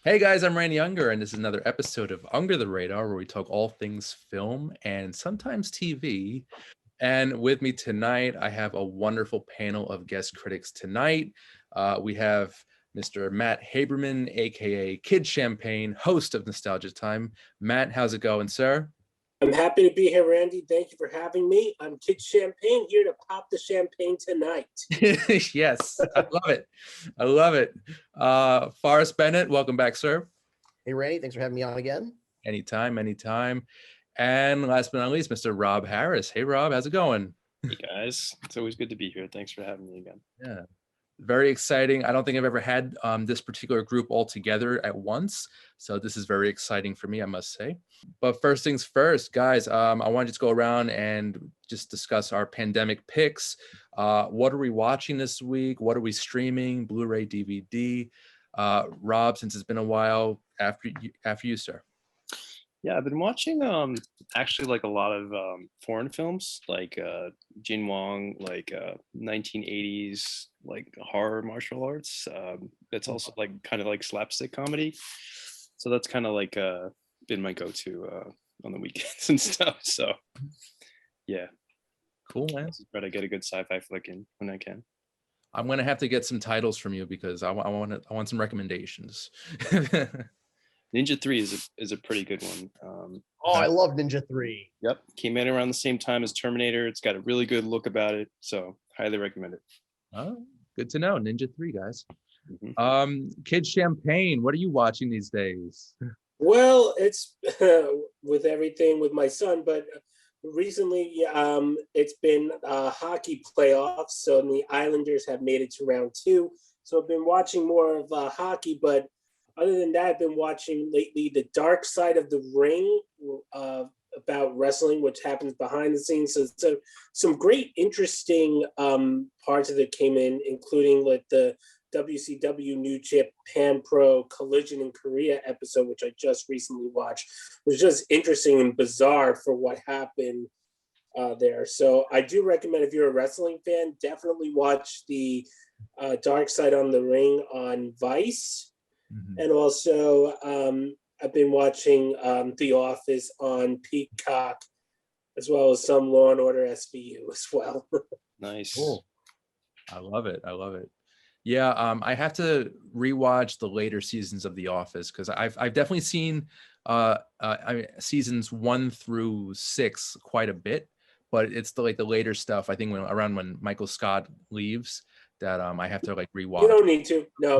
Hey guys, I'm Randy Unger, and this is another episode of Under the Radar, where we talk all things film and sometimes TV. And with me tonight, I have a wonderful panel of guest critics tonight. We have Mr. Matt Haberman, aka Kid Champagne, host of Nostalgia Time. Matt, how's it going, sir? I'm happy to be here, Randy. Thank you for having me. I'm Kid Champagne here to pop the champagne tonight. Yes, I love it. I love it. Forrest Bennett, welcome back, sir. Hey, Randy, thanks for having me on again. Anytime, anytime. And last but not least, Mr. Rob Harris. Hey, Rob, how's it going? Hey guys, it's always good to be here. Thanks for having me again. Yeah, very exciting. I don't think I've ever had this particular group all together at once. So this is very exciting for me, I must say. But first things first, guys, I want to just go around and just discuss our pandemic picks. What are we watching this week? What are we streaming? Blu-ray, DVD? Rob, since it's been a while, after you, sir. Yeah, I've been watching actually like a lot of foreign films like Jin Wong, like 1980s like horror martial arts. It's also like kind of like slapstick comedy. So that's kind of like been my go-to on the weekends and stuff. So yeah. Cool, man. Try to get a good sci-fi flick in when I can. I'm gonna have to get some titles from you because I want some recommendations. Ninja 3 is a pretty good one. I love Ninja 3. Yep, came in around the same time as Terminator. It's got a really good look about it, so highly recommend it. Oh, good to know. Ninja 3, guys. Mm-hmm. Kid Champagne, what are you watching these days? Well, it's with everything with my son, but recently it's been hockey playoffs. So the Islanders have made it to round 2. So I've been watching more of hockey, but other than that, I've been watching lately The Dark Side of the Ring about wrestling, which happens behind the scenes. So some great, interesting parts of it came in, including like the WCW New Japan Pro Collision in Korea episode, which I just recently watched. It was just interesting and bizarre for what happened there. So I do recommend, if you're a wrestling fan, definitely watch the Dark Side on the Ring on Vice. Mm-hmm. And also, I've been watching The Office on Peacock, as well as some Law and Order SVU as well. Nice. Cool. I love it. I love it. Yeah, I have to rewatch the later seasons of The Office because I've definitely seen seasons 1 through 6 quite a bit, but it's the later stuff. I think around when Michael Scott leaves that I have to rewatch. You don't need to. No.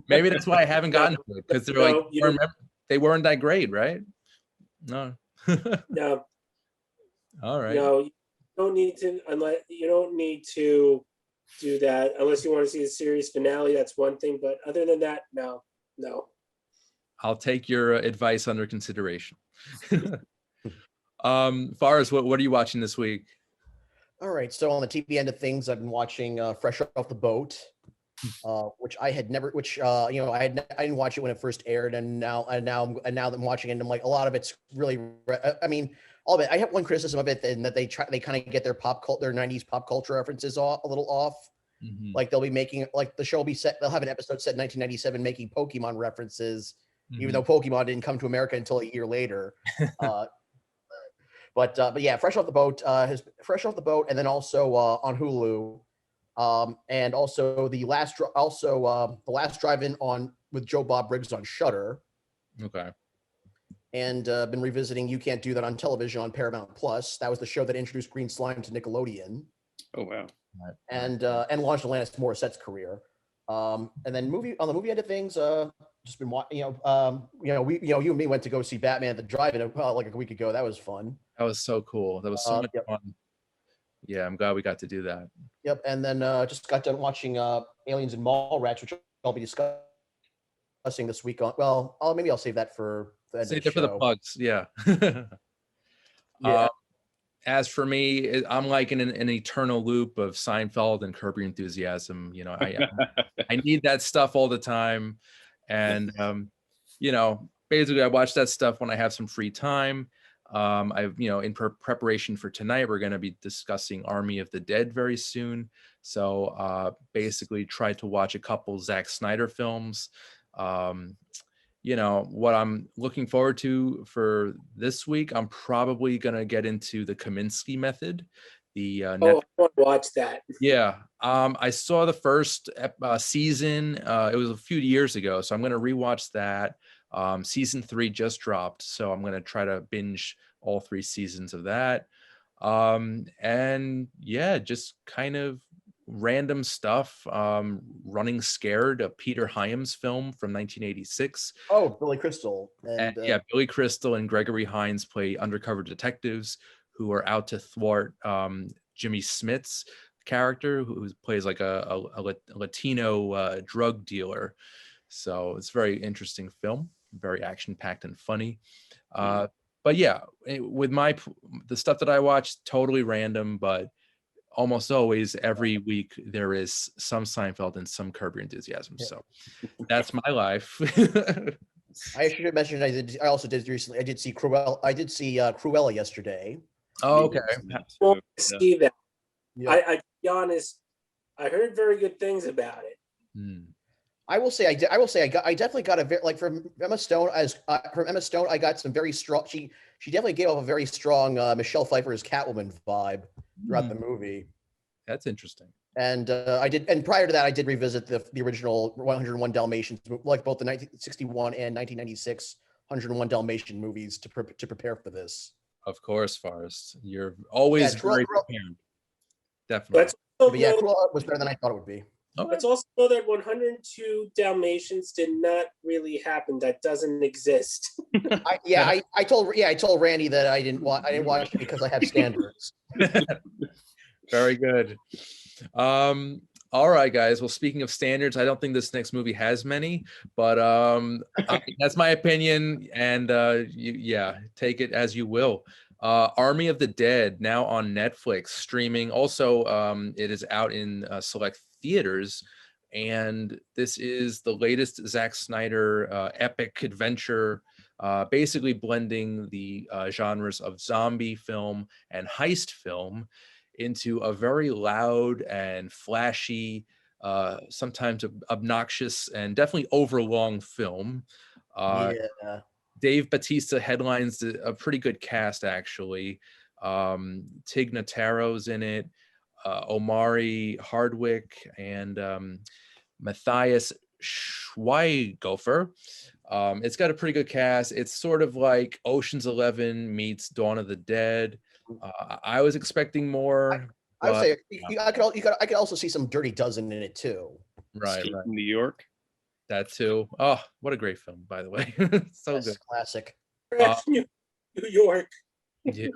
Maybe that's why I haven't gotten to it, because they're they weren't that great, right? No. No. All right. No, you don't need to do that unless you want to see the series finale. That's one thing, but other than that, no. I'll take your advice under consideration. Forrest, what are you watching this week? All right, so on the TV end of things, I've been watching Fresh Off the Boat, which I had never, I didn't watch it when it first aired, and now that I'm watching it, and I'm like, a lot of it's really, I mean, all of it. I have one criticism of it, and that they kind of get their 90s pop culture references a little off. Mm-hmm. Like they'll be making, like the show will be set, they'll have an episode set in 1997 making Pokemon references, mm-hmm. even though Pokemon didn't come to America until a year later. But yeah, Fresh Off the Boat, and then also on Hulu, and also the last drive-in on with Joe Bob Briggs on Shudder. Okay. And been revisiting You Can't Do That on Television on Paramount Plus. That was the show that introduced Green Slime to Nickelodeon. Oh wow! And launched Alanis Morissette's career. And then on the movie end of things, just been watching. You and me went to go see Batman at the drive-in like a week ago. That was fun. That was so cool. That was so much fun. Yeah, I'm glad we got to do that. Yep. And then just got done watching Aliens and Mallrats, which I'll be discussing this week on. Well, maybe I'll save that for the end of the show. For the plugs. Yeah. Yeah. As for me, I'm like in an eternal loop of Seinfeld and Curb Your Enthusiasm. I need that stuff all the time, and basically I watch that stuff when I have some free time. In preparation for tonight, we're going to be discussing Army of the Dead very soon. So basically, try to watch a couple Zack Snyder films. What I'm looking forward to for this week, I'm probably gonna get into the Kaminsky Method. The Oh, I want to watch that. Yeah, I saw the first season. It was a few years ago, so I'm gonna rewatch that. Season 3 just dropped, so I'm gonna try to binge all 3 seasons of that. And yeah, just kind of random stuff. Running Scared, a Peter Hyams film from 1986. Oh, Billy Crystal. And And yeah, Billy Crystal and Gregory Hines play undercover detectives who are out to thwart Jimmy Smith's character, who plays like a Latino drug dealer. So it's a very interesting film, very action packed and funny. But yeah, with the stuff that I watch, totally random, but almost always every week there is some Seinfeld and some Curb Your Enthusiasm. Yeah. So that's my life. I should have mentioned I also did recently. I did see Cruella yesterday. Oh, okay. Well, see that. Yeah. I to be honest, I heard very good things about it. I will say I definitely got a very, like, from Emma Stone, I got some very strong. She definitely gave off a very strong Michelle Pfeiffer's Catwoman vibe throughout the movie. That's interesting. And prior to that, I did revisit the original 101 Dalmatians, like both the 1961 and 1996 101 Dalmatian movies to prepare for this. Of course, Forrest. You're always very prepared. Definitely. Let's also But yeah, know, Cruella was better than I thought it would be. Okay. let's also know that 102 Dalmatians did not really happen. That doesn't exist. I told Randy that I didn't watch it because I have standards. Very good. All right, guys. Well, speaking of standards, I don't think this next movie has many, but that's my opinion, and take it as you will. Army of the Dead, now on Netflix streaming. Also, it is out in select theaters, and this is the latest Zack Snyder epic adventure, basically blending the genres of zombie film and heist film into a very loud and flashy, sometimes obnoxious and definitely overlong film. Yeah. Dave Bautista headlines a pretty good cast, actually. Tig Notaro's in it, Omari Hardwick, and Matthias Schweighöfer. It's got a pretty good cast. It's sort of like Ocean's 11 meets Dawn of the Dead. I was expecting more. I would say I could also see some Dirty Dozen in it too. Right. New York. That too. Oh, what a great film, by the way. So Yes, good. classic. New York. Yeah.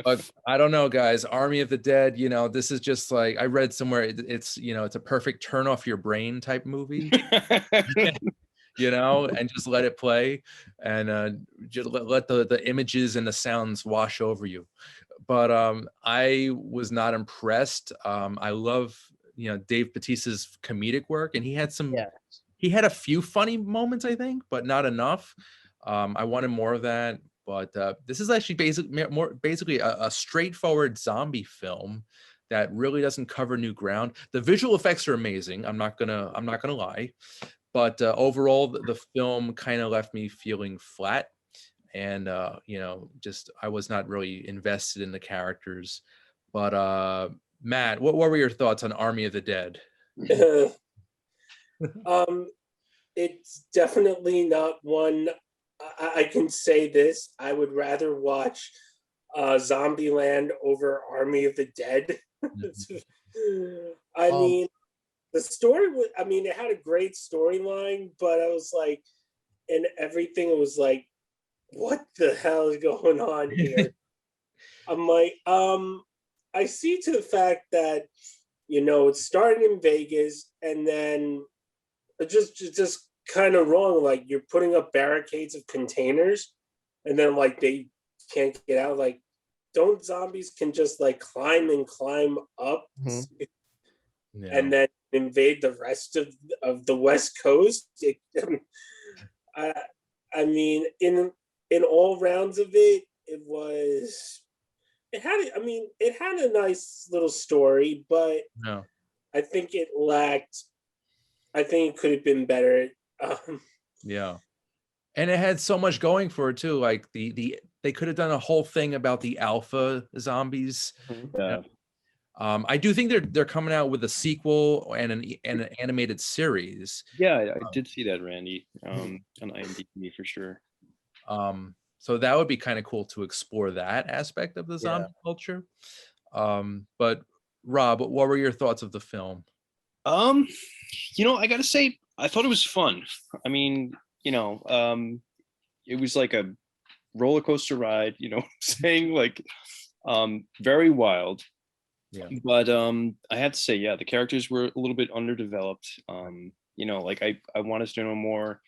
But I don't know, guys. Army of the Dead, this is just like, I read somewhere it's a perfect turn off your brain type movie. And just let it play, and just let the images and the sounds wash over you. But I was not impressed. I love Dave Bautista's comedic work, and he had a few funny moments, I think, but not enough. I wanted more of that. But this is actually basically a straightforward zombie film that really doesn't cover new ground. The visual effects are amazing. I'm not gonna lie. But overall, the film kind of left me feeling flat, and just I was not really invested in the characters. But Matt, what were your thoughts on Army of the Dead? It's definitely not one. I can say this: I would rather watch Zombieland over Army of the Dead. I mean, the story was, it had a great storyline, but I was like, and everything, it was like, what the hell is going on here? I'm like, I see to the fact that, it started in Vegas, and then it just kind of wrong. Like, you're putting up barricades of containers, and then like they can't get out. Like, don't zombies can just like climb up? And then invade the rest of the West Coast? I mean, in all rounds of it, it had a nice little story, but No. I think it could have been better. Um, Yeah. And it had so much going for it too. Like they could have done a whole thing about the alpha zombies. Yeah. I do think they're coming out with a sequel and an animated series. Yeah, I did see that, Randy, on IMDb for sure. So that would be kind of cool to explore that aspect of the zombie culture. But Rob, what were your thoughts of the film? I gotta say, I thought it was fun. I mean, it was like a roller coaster ride, saying like very wild. Yeah. But I have to say, yeah, the characters were a little bit underdeveloped. Like I wanted to know more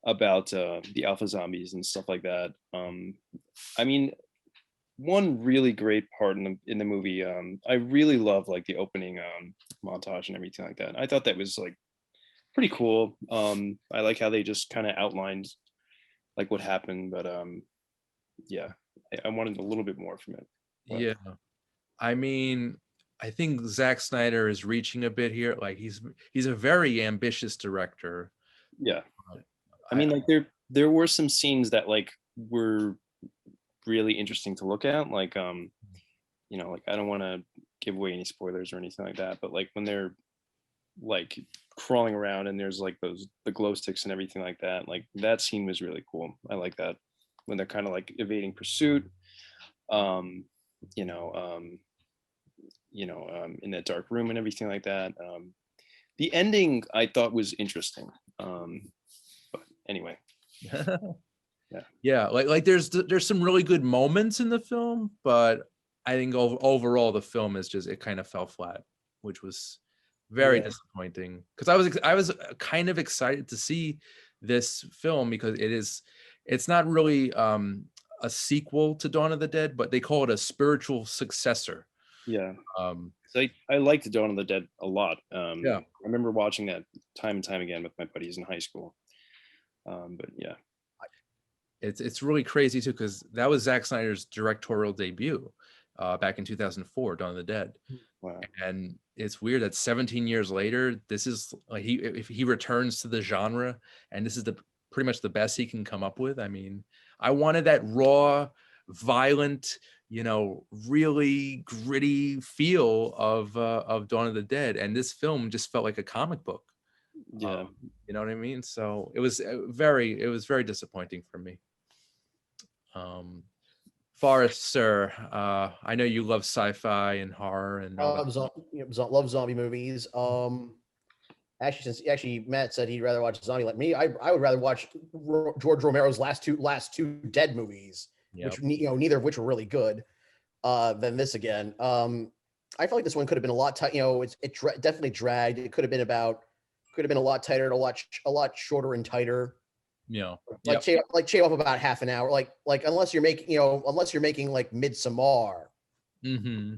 about the alpha zombies and stuff like that. I mean, one really great part in the movie, I really love like the opening montage and everything like that. I thought that was like pretty cool. I like how they just kind of outlined like what happened, but yeah, I wanted a little bit more from it. But, Yeah. I mean, I think Zack Snyder is reaching a bit here. Like he's a very ambitious director. yeah, I mean, like there were some scenes that like were really interesting to look at. Like like I don't want to give away any spoilers or anything like that, but like when they're like crawling around and there's like the glow sticks and everything like that, like that scene was really cool. I like that when they're kind of like evading pursuit. Um, you know, um, in that dark room and everything like that. The ending I thought was interesting. But anyway, Yeah, like there's some really good moments in the film, but I think overall the film is just it kind of fell flat, which was very disappointing because I was kind of excited to see this film because it's not really a sequel to Dawn of the Dead, but they call it a spiritual successor. yeah. Um, So I liked Dawn of the Dead a lot. Yeah. I remember watching that time and time again with my buddies in high school. But yeah, it's really crazy too because that was Zack Snyder's directorial debut back in 2004, Dawn of the Dead. wow. And it's weird that 17 years later, this is like if he returns to the genre, and this is pretty much the best he can come up with. I mean, I wanted that raw, violent, really gritty feel of Dawn of the Dead, and this film just felt like a comic book. Yeah. You know what I mean? So it was very disappointing for me. Forrest, sir, I know you love sci-fi and horror and all that. Love zombie movies. Actually, Matt said he'd rather watch zombie. Like me, I would rather watch George Romero's last two Dead movies, Yep. which neither of which were really good. Than this again. I feel like this one could have been a lot tight. Definitely dragged. It could have been a lot tighter, a lot shorter and tighter. Yep. Shave off about half an hour. Like unless you're making like Midsommar. Mm-hmm.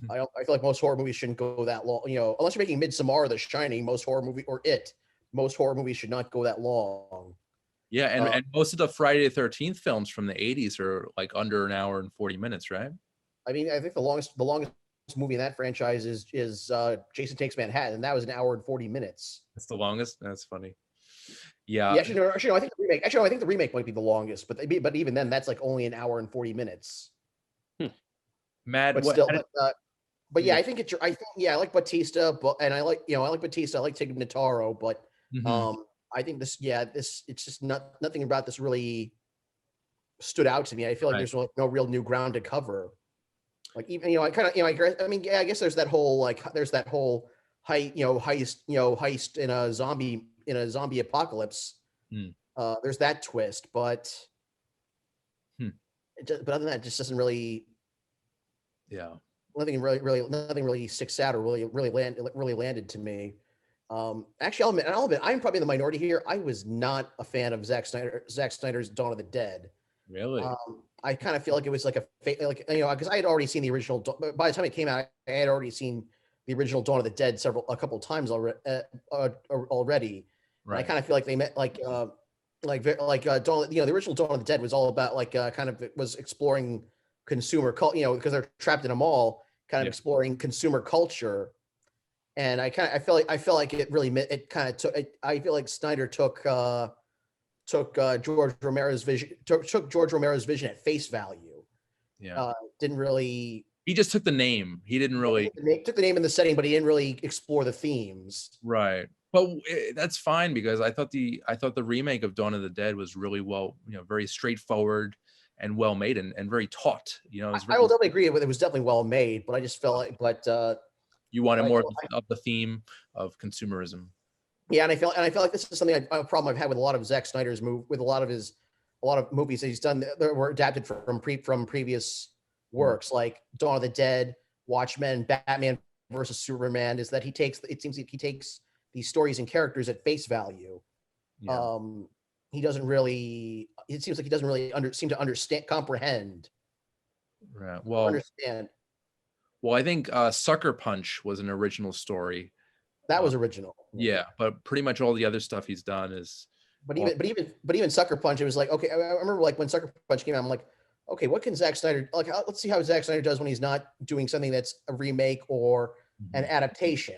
I feel like most horror movies shouldn't go that long. Unless you're making Midsommar or The Shining, most horror movies should not go that long. Yeah, and most of the Friday the 13th films from the 80s are like under an hour and 40 minutes, right? I mean, I think the longest movie in that franchise is Jason Takes Manhattan, and that was an hour and 40 minutes. That's the longest. That's funny. Yeah. Actually, no, I think the remake might be the longest, but even then, that's like only an hour and 40 minutes. Matt, But still, yeah, I think I like Batista, I like Batista. I like Tig Notaro, but I think it's just nothing about this really stood out to me. I feel like there's no real new ground to cover. Like even I guess there's that whole heist in a zombie apocalypse. There's that twist, but but other than that, it just doesn't really. Yeah. Nothing really sticks out or really landed to me. Actually, I'll admit, I'm probably in the minority here. I was not a fan of Zack Snyder's Dawn of the Dead. Really? I kind of feel like it was like because I had already seen the original. By the time it came out, I had already seen the original Dawn of the Dead a couple of times already. Right. I kind of feel like they met Dawn. The original Dawn of the Dead was all about it was exploring consumer culture. Because they're trapped in a mall, kind of exploring consumer culture. and I feel like it really it kind of took. I feel like Snyder took George Romero's vision took George Romero's vision at face value. Yeah. Didn't really. He just took the name. He didn't really Took the name and the setting, but he didn't really explore the themes. right. But that's fine because I thought the remake of Dawn of the Dead was really well, very straightforward and well made and very taut. It was I will definitely agree with it was definitely well made, but I just felt like, you wanted more of the theme of consumerism. yeah, and I feel like this is something a problem I've had with a lot of Zack Snyder's with a lot of movies that he's done that were adapted from previous works like Dawn of the Dead, Watchmen, Batman versus Superman. Is that it seems like he takes these stories and characters at face value. Yeah. He doesn't really. It seems like he doesn't really seem to comprehend. Right. Well, understand. Well, I think Sucker Punch was an original story. That was original. Yeah, but pretty much all the other stuff he's done is. But even Sucker Punch, it was like, okay, I remember like when Sucker Punch came out, I'm like, okay, what can Zack Snyder let's see how Zack Snyder does when he's not doing something that's a remake or an adaptation.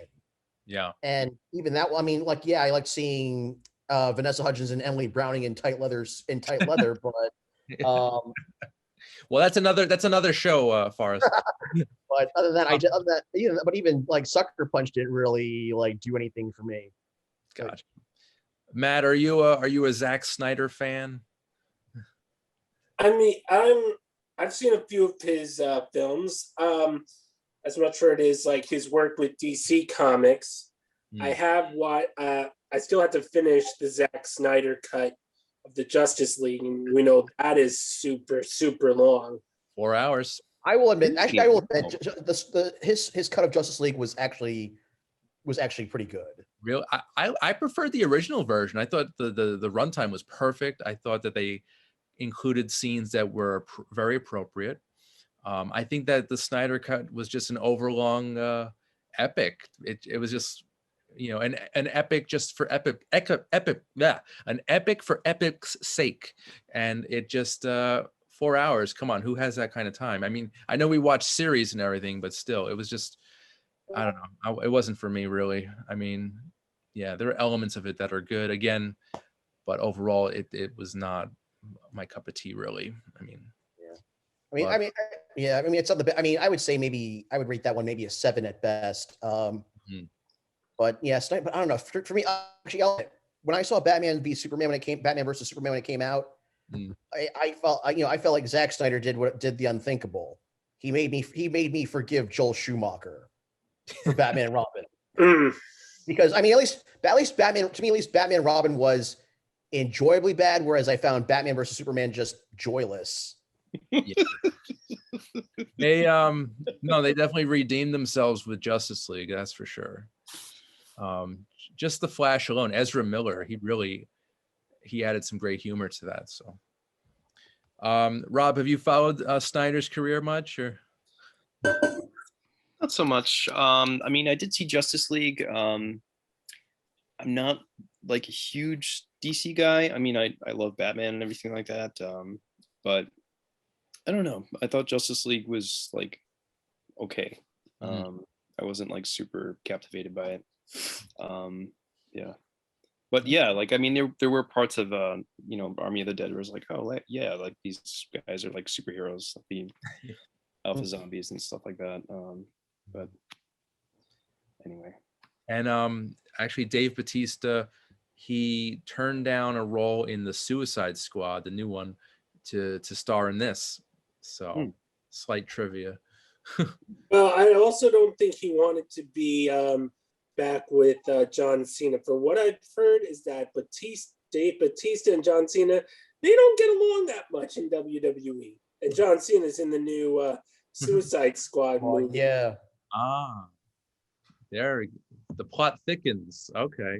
Yeah. And even that, I mean, like, yeah, I like seeing Vanessa Hudgens and Emily Browning in tight leather, but well, that's another show, Forrest. But other than that, even like Sucker Punch didn't really like do anything for me. Gotcha. Matt, are you a Zack Snyder fan? I mean, I've seen a few of his films. As much for it is like his work with DC Comics. I have I still have to finish the Zack Snyder cut of the Justice League, and we know that is super, super long. 4 hours. I will admit, his cut of Justice League was actually pretty good. Real, I preferred the original version. I thought the runtime was perfect. I thought that they included scenes that were very appropriate. I think that the Snyder cut was just an overlong epic. It was just an epic just for an epic for epic's sake, and it just 4 hours. Come on, who has that kind of time? I mean, I know we watch series and everything, but still, it was just I don't know. It wasn't for me really. I mean, yeah, there are elements of it that are good again, but overall, it was not my cup of tea really. I mean. I mean, it's not the best. I mean, I would say maybe I would rate that one maybe a 7 at best. But yeah, but I don't know. For me, actually, when I saw Batman versus Superman when it came out, I felt like Zack Snyder did the unthinkable. He made me forgive Joel Schumacher for Batman and Robin. Because I mean, at least Batman and Robin was enjoyably bad, whereas I found Batman versus Superman just joyless. Yeah. They definitely redeemed themselves with Justice League, that's for sure. Just the Flash alone, Ezra Miller, he added some great humor to that. So Rob, have you followed Snyder's career much or not so much? I mean, I did see Justice League. I'm not like a huge DC guy. I mean, I love Batman and everything like that, but I don't know. I thought Justice League was like okay. I wasn't like super captivated by it. Yeah, but yeah, like I mean, there were parts of Army of the Dead where it was like, oh yeah, like these guys are like superheroes, like the alpha zombies and stuff like that. But anyway, and actually, Dave Bautista, he turned down a role in the Suicide Squad, the new one, to star in this. So slight trivia. Well, I also don't think he wanted to be back with John Cena. For what I've heard is that Dave Bautista and John Cena, they don't get along that much in WWE. And John Cena's in the new Suicide Squad movie. Yeah. There, the plot thickens. Okay.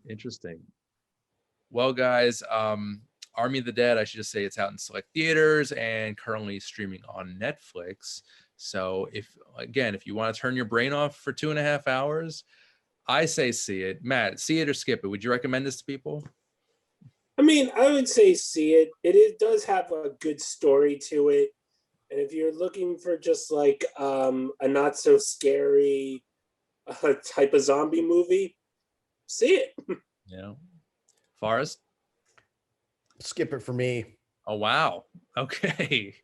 Interesting. Well, guys, Army of the Dead, I should just say it's out in select theaters and currently streaming on Netflix. So if you want to turn your brain off for 2.5 hours, I say see it. Matt, see it or skip it. Would you recommend this to people? I mean, I would say see it. It does have a good story to it. And if you're looking for just like a not so scary type of zombie movie, see it. Yeah. Forrest? Skip it for me. Oh wow. Okay.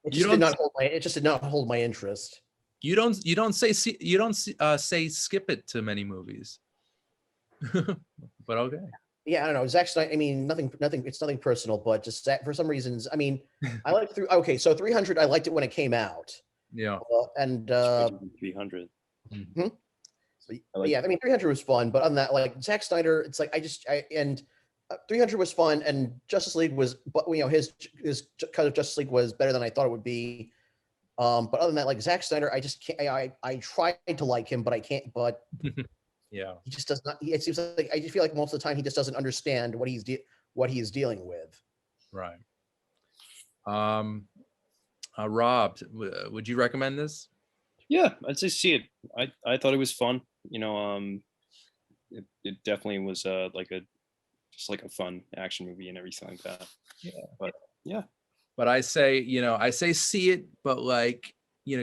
It You just did don't not hold my. It just did not hold my interest. you don't say say skip it to many movies. But okay. Yeah, I don't know. Zack Snyder. I mean, nothing. It's nothing personal, but just for some reasons. I mean, I like through. Okay, so 300. I liked it when it came out, Yeah. and 300. hmm? So, I like yeah, I mean, 300 was fun, but on that, like Zack Snyder, it's like and 300 was fun, and Justice League was, but his cut of Justice League was better than I thought it would be. But other than that, like Zack Snyder, I just can't. I tried to like him, but I can't. But Yeah. he just does not. It seems like I just feel like most of the time he just doesn't understand what he is dealing with. Right. Um Rob, would you recommend this? Yeah, I'd say see it. I thought it was fun. It definitely was like a just like a fun action movie and everything like that. Yeah. But yeah, But I say, I say see it, but like,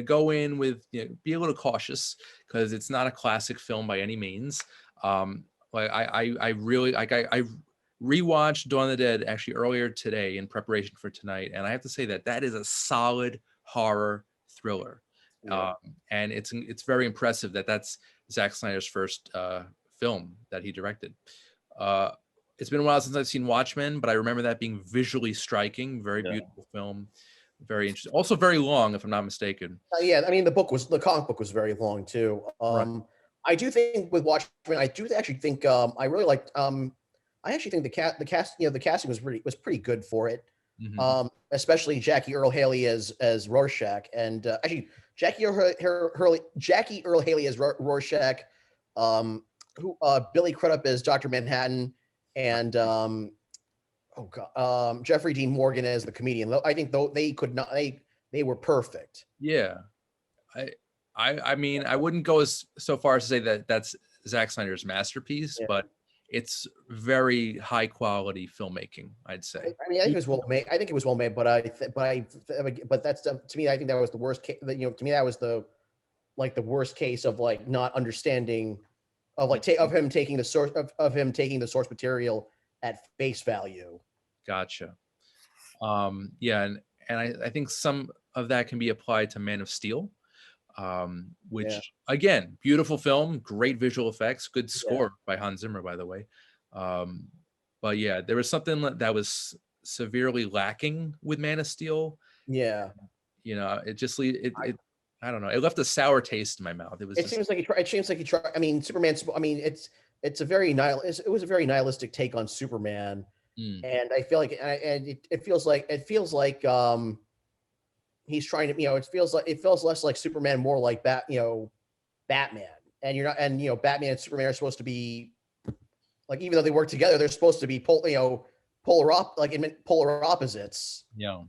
go in with, be a little cautious because it's not a classic film by any means. Like I really like I rewatched Dawn of the Dead actually earlier today in preparation for tonight, and I have to say that is a solid horror thriller. Yeah. And it's very impressive that that's Zack Snyder's first film that he directed. It's been a while since I've seen Watchmen, but I remember that being visually striking, very Yeah. beautiful film, very interesting. Also very long, if I'm not mistaken. Yeah, I mean, the comic book was very long too. Right. I do think with Watchmen, I do actually think I really liked. I actually think the cast, the casting was pretty good for it. Mhm. Especially Jackie Earl Haley as Rorschach, and actually Jackie Earl Haley as Rorschach, who Billy Crudup as Dr. Manhattan, and oh god, Jeffrey Dean Morgan as the comedian. I think though they could not they were perfect. Yeah. I mean, I wouldn't go so far as to say that that's Zack Snyder's masterpiece, Yeah. but it's very high quality filmmaking, I'd say. I mean, I think it was well made. I think it was well made, but that's to me. I think that was the worst case. To me, that was the worst case of like not understanding of like of him taking the source of him taking the source material at face value. Gotcha. Yeah, and I think some of that can be applied to Man of Steel, which Yeah. again, beautiful film, great visual effects, good Yeah. score by Hans Zimmer, by the way. But yeah, there was something that was severely lacking with Man of Steel. Yeah. It just it I don't know, it left a sour taste in my mouth. It was It just seems like he tried. It seems like he tried. I mean, Superman's. I mean, it's a very it was a very nihilistic take on Superman, mm, and I feel like and it feels like he's trying to it feels less like Superman, more like Batman, and you're not and Batman and Superman are supposed to be like, even though they work together, they're supposed to be polar opposites. it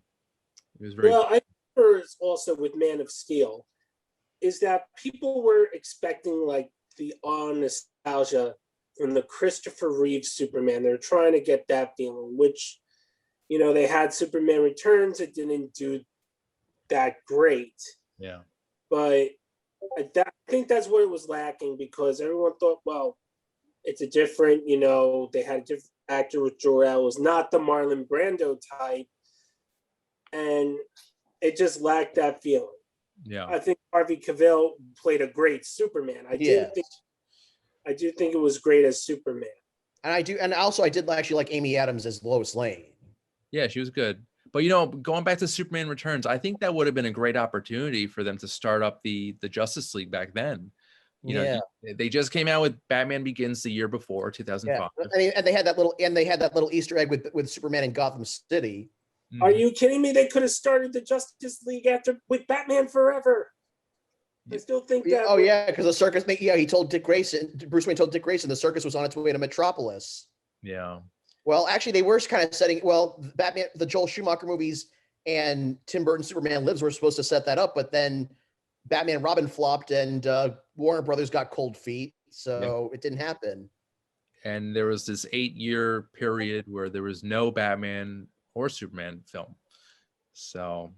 was very Well, I remember also with Man of Steel is that people were expecting like the awe nostalgia from the Christopher Reeve Superman. They're trying to get that feeling, which they had Superman Returns. It didn't do that great, yeah. but I think that's what it was lacking, because everyone thought, well, it's a different, they had a different actor with Jor-El. It was not the Marlon Brando type, and it just lacked that feeling. Yeah. I think Harvey Cavill played a great Superman. I do think it was great as Superman. And also I did actually like Amy Adams as Lois Lane. Yeah, she was good. But going back to Superman Returns, I think that would have been a great opportunity for them to start up the Justice League back then. They just came out with Batman Begins the year before, 2005. And they had that little Easter egg with Superman in Gotham City. Are you kidding me? They could have started the Justice League with Batman Forever. I still think that. Oh yeah, because the circus. Yeah, he told Dick Grayson. Bruce Wayne told Dick Grayson the circus was on its way to Metropolis. Yeah. Well, actually, they were kind of setting. Well, Batman, the Joel Schumacher movies, and Tim Burton Superman Lives were supposed to set that up, but then Batman and Robin flopped, and Warner Brothers got cold feet, so it didn't happen. And there was this 8-year period where there was no Batman or Superman film. So,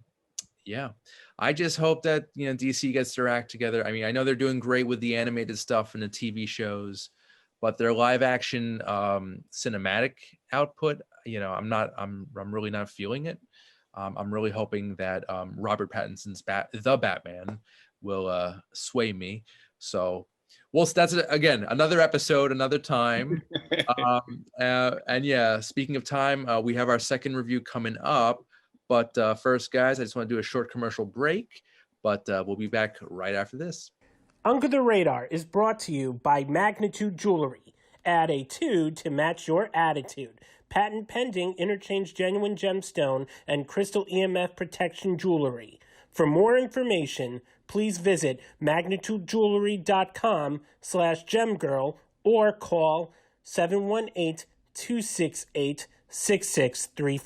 Yeah, I just hope that DC gets their act together. I mean, I know they're doing great with the animated stuff and the TV shows, but their live action cinematic output, I'm really not feeling it. I'm really hoping that Robert Pattinson's the Batman will sway me. So, well, that's again another episode, another time. And yeah, speaking of time, we have our second review coming up. But first, guys, I just want to do a short commercial break, but we'll be back right after this. Under the Radar is brought to you by Magnitude Jewelry. Add a 2 to match your attitude. Patent pending interchange genuine gemstone and crystal EMF protection jewelry. For more information, please visit magnitudejewelry.com/gemgirl or call 718-268-6634.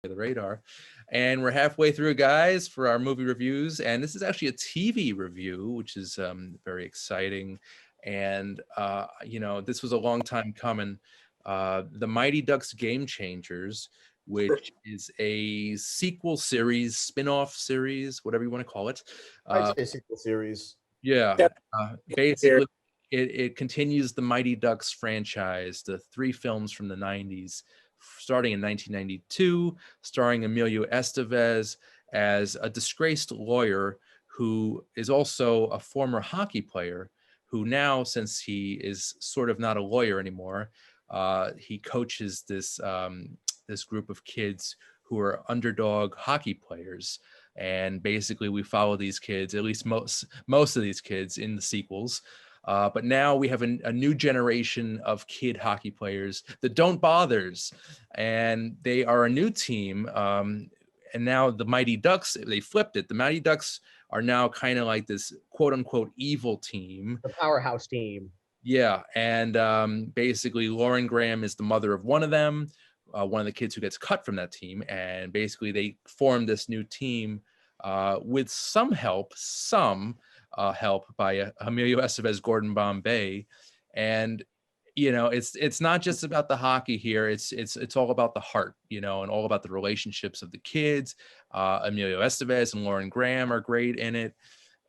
The Radar, and we're halfway through, guys, for our movie reviews, and this is actually a TV review, which is very exciting. And this was a long time coming. The Mighty Ducks Game Changers, which is a sequel series, spin-off series, whatever you want to call it. I'd say sequel series. Yeah, basically it continues the Mighty Ducks franchise, the 3 films from the 90s, starting in 1992, starring Emilio Estevez as a disgraced lawyer who is also a former hockey player who now, since he is sort of not a lawyer anymore, he coaches this group of kids who are underdog hockey players. And basically we follow these kids, at least most of these kids, in the sequels. But now we have a new generation of kid hockey players, the Don't Bothers, and they are a new team. And now the Mighty Ducks, they flipped it. The Mighty Ducks are now kind of like this quote unquote evil team. The powerhouse team. Yeah. And basically Lauren Graham is the mother of one of them, one of the kids who gets cut from that team. And basically they form this new team with some help by Emilio Estevez, Gordon Bombay. And it's not just about the hockey here. It's all about the heart, and all about the relationships of the kids. Emilio Estevez and Lauren Graham are great in it.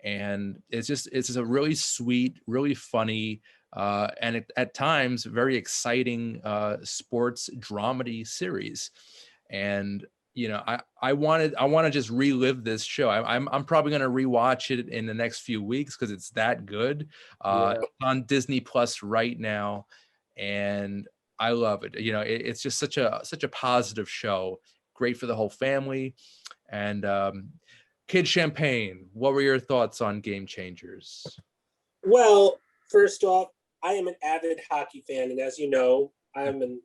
And it's just a really sweet, really funny, and at times very exciting sports dramedy series. And I want to just relive this show. I'm probably going to rewatch it in the next few weeks because it's that good. It's on Disney Plus right now, and I love it. It's just such a positive show, great for the whole family. And Kid Champagne, what were your thoughts on Game Changers? Well, first off, I am an avid hockey fan, and as you know, I'm an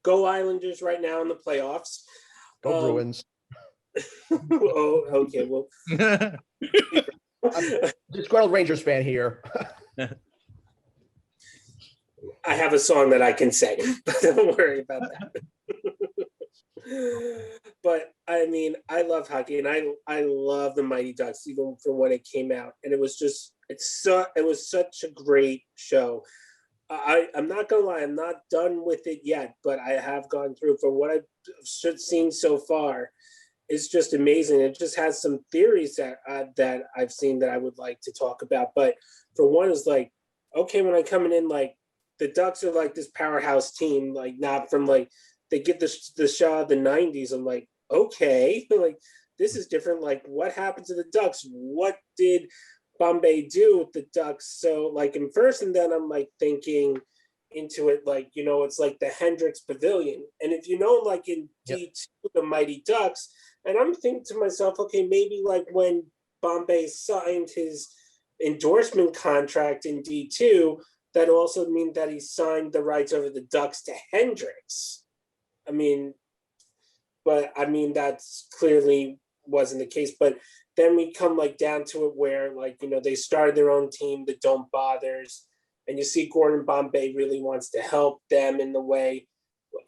Go Islanders right now in the playoffs. Go Bruins. Oh, okay. Well, disgruntled Rangers fan here. I have a song that I can sing, but don't worry about that. But I mean, I love hockey, and I love the Mighty Ducks even from when it came out, and it was such a great show. I'm not gonna lie, I'm not done with it yet, but I have gone through. For what I've seen so far, it's just amazing. It just has some theories that I've seen that I would like to talk about. But for one, is like, okay, when I'm coming in, like the Ducks are like this powerhouse team, like not from like they get the shot of the '90s. I'm like, okay, like this is different. Like, what happened to the Ducks? What did Bombay do with the Ducks? So like in first, and then I'm like thinking into it, like, it's like the Hendricks Pavilion. And if like in D2, the Mighty Ducks, And I'm thinking to myself, okay, maybe like when Bombay signed his endorsement contract in D2, that also means that he signed the rights over the Ducks to Hendricks. I mean, but I mean, that's clearly wasn't the case. But then we come like down to it where like, they started their own team, the Don't Bothers, and you see Gordon Bombay really wants to help them in the way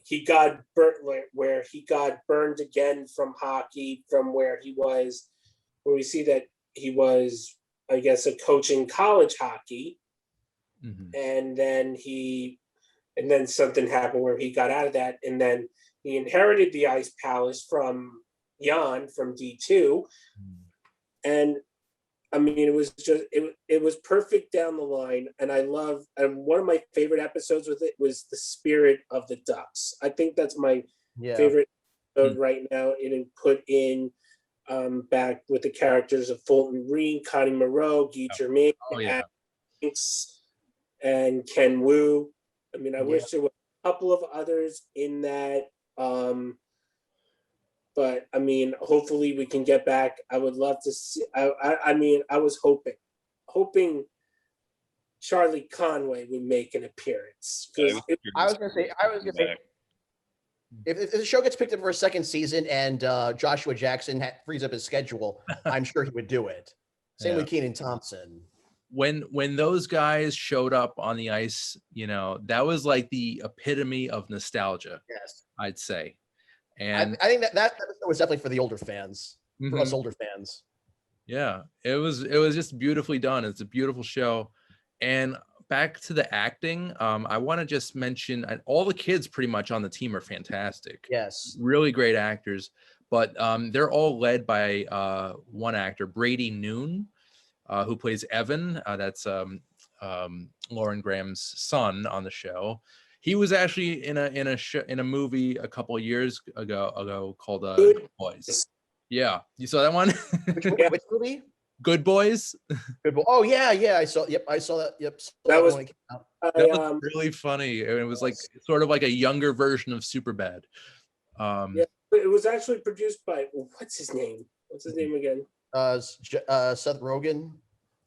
he got burnt, where he got burned again from hockey, from where we see that he was, I guess, a coach in college hockey. Mhm. And then something happened where he got out of that, and then he inherited the Ice Palace from Jan from D2. And I mean, it was just it was perfect down the line, and one of my favorite episodes with it was the spirit of the Ducks. I think that's my favorite episode right now. It put in back with the characters of Fulton Green, Connie Moreau, Guy Germain, and Ken Wu. I mean, I wish there were a couple of others in that. But I mean, hopefully we can get back. I would love to see. I mean, I was hoping Charlie Conway would make an appearance. I was gonna say, if the show gets picked up for a second season and Joshua Jackson frees up his schedule, I'm sure he would do it. Same with Keenan Thompson. When those guys showed up on the ice, that was like the epitome of nostalgia. Yes, I'd say. And I think that was definitely for the older fans, for us older fans. Yeah, it was just beautifully done. It's a beautiful show. And back to the acting, I want to just mention all the kids pretty much on the team are fantastic. Yes, really great actors, but they're all led by one actor, Brady Noon, who plays Evan. That's Lauren Graham's son on the show. He was actually in a movie a couple of years ago called Good Boys. Yeah, you saw that one? Which movie? Good Boys. Good Boy. Oh yeah, I saw. Yep, I saw that. Yep, that was really funny. It was like sort of like a younger version of Superbad. Yeah, it was actually produced by what's his name? What's his name again? Seth Rogen.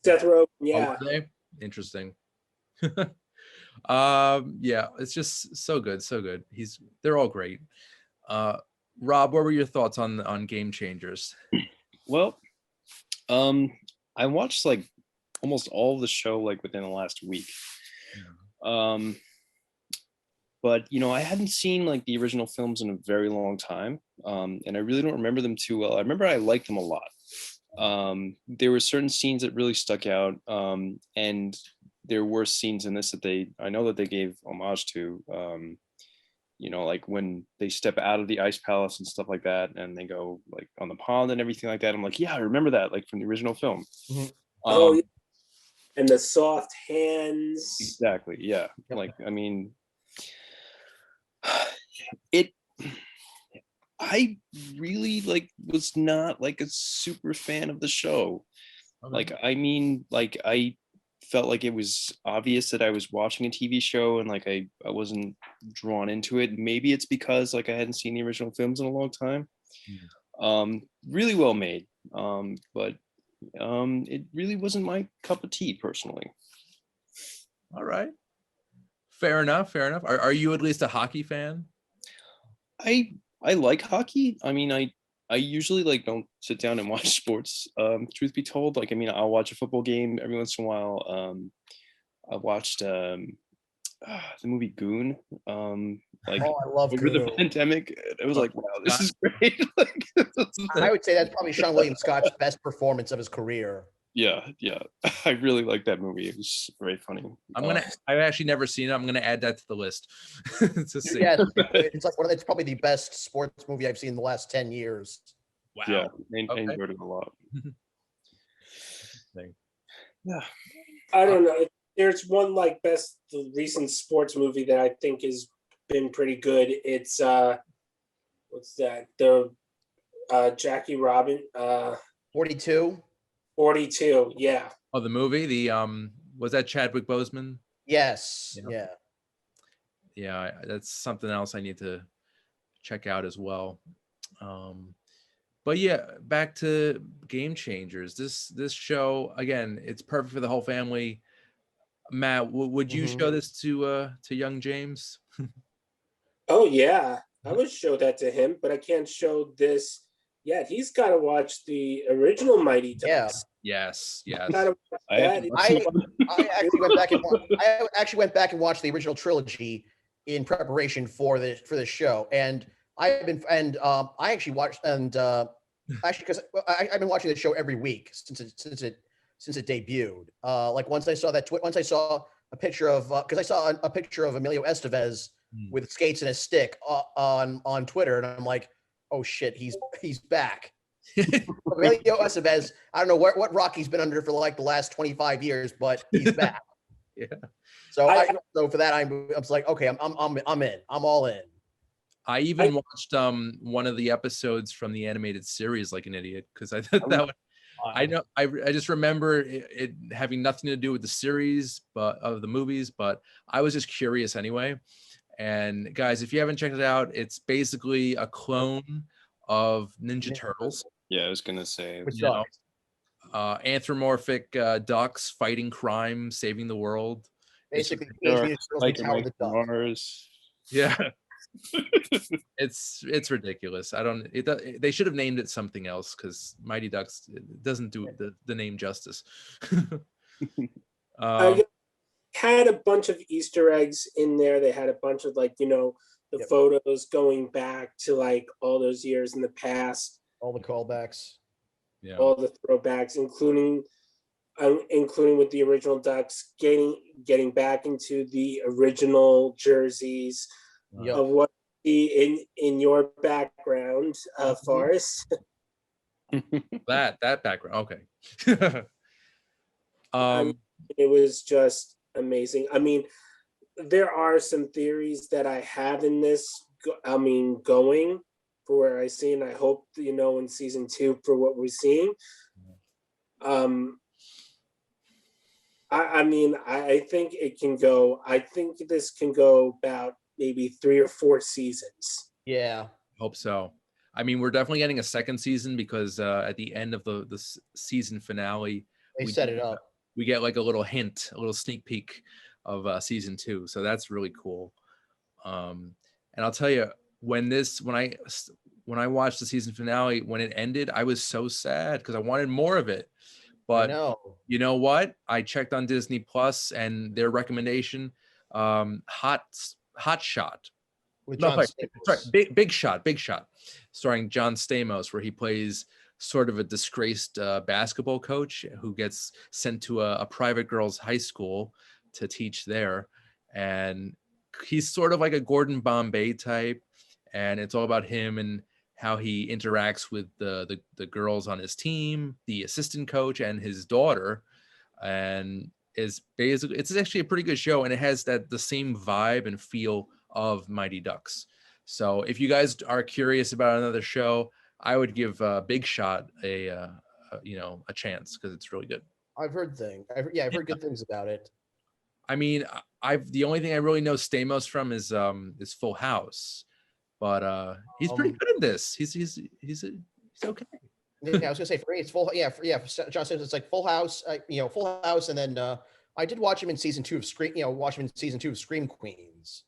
Seth Rogen. Oh, Yeah. were they? Interesting. Yeah, it's just so good. They're all great. Rob, what were your thoughts on Game Changers? Well, I watched like almost all of the show like within the last week. But I hadn't seen like the original films in a very long time, and I really don't remember them too well. I remember I liked them a lot. There were certain scenes that really stuck out, and there were scenes in this that I know that they gave homage to, like when they step out of the Ice Palace and stuff like that, and they go like on the pond and everything like that. I'm like, yeah, I remember that, like from the original film. Yeah. And the soft hands. Exactly. Yeah. Like, I mean, I really like was not like a super fan of the show. Okay. Like, I mean, like I felt like it was obvious that I was watching a TV show and like I wasn't drawn into it. Maybe it's because like I hadn't seen the original films in a long time. Really well made. But it really wasn't my cup of tea personally. All right. Fair enough. Are you at least a hockey fan? I like hockey. I mean, I usually like don't sit down and watch sports. Truth be told, like I mean, I'll watch a football game every once in a while. I watched the movie Goon. Like I love over Goon. the pandemic. It was like, wow, this is great. I would say that's probably Sean William Scott's best performance of his career. Yeah. I really like that movie. It was very funny. I've actually never seen it. I'm gonna add that to the list to see. Yeah, it's like it's probably the best sports movie I've seen in the last 10 years. Wow. Yeah, I enjoyed it a lot. Yeah. I don't know. There's one like best recent sports movie that I think has been pretty good. It's what's that? The Jackie Robin 42. 42, yeah. Oh, the movie. The was that Chadwick Boseman? Yes. Yeah, that's something else I need to check out as well. But yeah, back to Game Changers. This show again, it's perfect for the whole family. Matt, would you show this to young James? Oh yeah, I would show that to him, but I can't show this yet. He's got to watch the original Mighty Yeah. Ducks. Yes, yes. Gotta watch I that. haven't I actually went back and I actually went back and watched the original trilogy in preparation for this show, and I've been and I actually watched and actually because I've been watching the show every week since it debuted. Like once I saw once I saw a picture of because I saw a picture of Emilio Estevez with skates and a stick on Twitter, and I'm like, oh shit, he's back. Emilio Estevez, I don't know what rock he's been under for like the last 25 years, but he's back. Yeah. I So for that, I was like, okay, I'm in. I'm all in. I even watched one of the episodes from the animated series like an idiot because I thought that would, I just remember it having nothing to do with the series but of the movies, but I was just curious anyway. And guys, if you haven't checked it out, it's basically a clone of Ninja Turtles. Yeah, I was gonna say. Which You know, sucks. anthropomorphic ducks fighting crime, saving the world. Basically, Or Teenage Mutant Ninja Turtles like Tower of the Duck. Mars. Yeah. It's ridiculous. They should have named it something else because Mighty Ducks doesn't do the name justice. I had a bunch of Easter eggs in there. They had a bunch of like, the photos going back to like all those years in the past, All the callbacks. Yeah. all the throwbacks, including with the original Ducks getting back into the original jerseys of what in your background, Forrest. that background. Okay. It was just amazing. I mean, there are some theories that I have in this. Going for where I see, and I hope in season 2 for what we're seeing. I think it can go. I think this can go about maybe 3 or 4 seasons. Yeah. Hope so. I mean, we're definitely getting a second season because at the end of the season finale, They set it up. We get like a little hint, a little sneak peek of season 2. So that's really cool. And I'll tell you, when I watched the season finale, when it ended, I was so sad because I wanted more of it. But you know what? I checked on Disney Plus and their recommendation, Hot Shot. With John Stamos. Big Shot, starring John Stamos, where he plays sort of a disgraced basketball coach who gets sent to a private girls' high school to teach there. And he's sort of like a Gordon Bombay type. And it's all about him and how he interacts with the girls on his team, the assistant coach, and his daughter. And it's actually a pretty good show. And it has the same vibe and feel of Mighty Ducks. So if you guys are curious about another show, I would give Big Shot a chance because it's really good. I've heard good things about it. I mean, the only thing I really know Stamos from is Full House, but he's pretty good in this. He's okay. Yeah, I was gonna say for me, it's Full. Yeah, for John Stamos, it's like Full House. Full House, and then I did watch him in season 2 of Scream. Watch him in season 2 of Scream Queens.